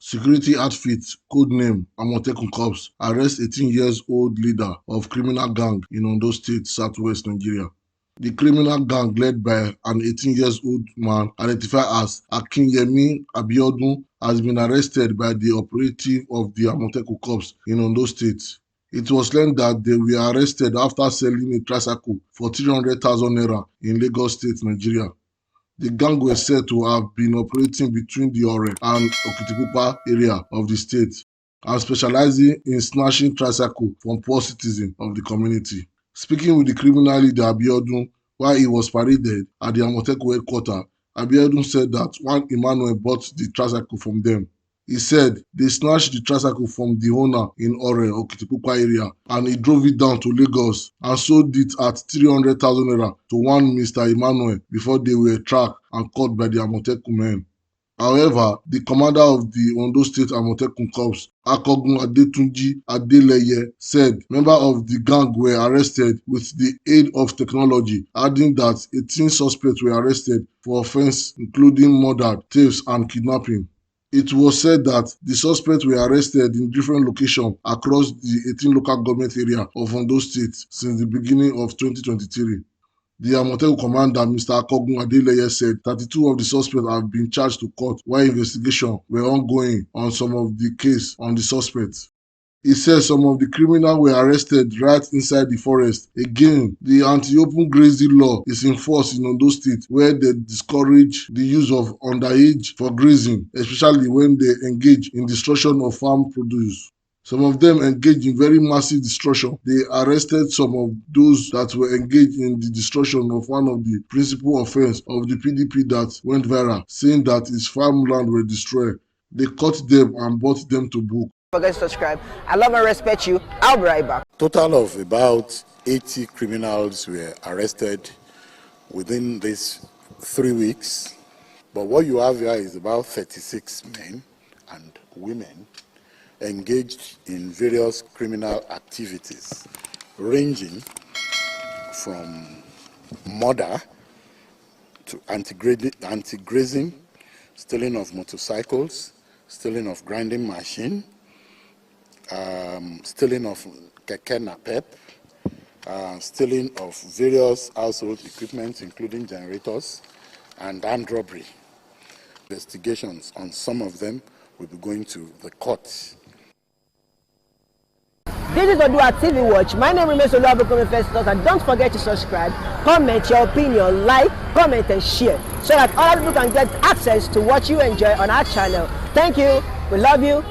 Security outfit, codename Amotekun Corps, arrest 18-year-old leader of criminal gang in Ondo State, southwest Nigeria. The criminal gang led by an 18-year-old man identified as Akinyemi Abiodun has been arrested by the operative of the Amotekun Corps in Ondo State. It was learned that they were arrested after selling a tricycle for 300,000 naira in Lagos State, Nigeria. The gang were said to have been operating between the Ore and Okitipupa area of the state and specializing in snatching tricycles from poor citizens of the community. Speaking with the criminal leader Abiodun while he was paraded at the Amotekun headquarters, Abiodun said that one Emmanuel bought the tricycle from them. He said they snatched the tricycle from the owner in Ore, Okitipupa area, and he drove it down to Lagos and sold it at 300,000 naira to one Mr. Emmanuel before they were tracked and caught by the Amotekun men. However, the commander of the Ondo State Amotekun Corps, Akogun Adetunji Adeleye, said members of the gang were arrested with the aid of technology, adding that 18 suspects were arrested for offences including murder, thefts, and kidnapping. It was said that the suspects were arrested in different locations across the 18 local government areas of Ondo State since the beginning of 2023. The Amotekun commander, Mr. Akogun Adeleye, said 32 of the suspects have been charged to court while investigations were ongoing on some of the cases on the suspects. He said some of the criminals were arrested right inside the forest. Again, the anti-open grazing law is enforced in Ondo State, where they discourage the use of underage for grazing, especially when they engage in destruction of farm produce. Some of them engaged in very massive destruction. They arrested some of those that were engaged in the destruction of one of the principal offences of the PDP that went viral, saying that his farmland were destroyed. They caught them and brought them to book. Don't forget to subscribe. I love and respect you. I'll be right back. Total of about 80 criminals were arrested within these 3 weeks. But what you have here is about 36 men and women engaged in various criminal activities, ranging from murder to anti-grazing, stealing of motorcycles, stealing of grinding machine, stealing of keke napep, stealing of various household equipment, including generators, and armed robbery. Investigations on some of them will be going to the courts. This is ODUA TV Watch. My name remains Oluwabukunmi Festus, and don't forget to subscribe, comment your opinion, like, comment, and share, so that other people can get access to what you enjoy on our channel. Thank you. We love you.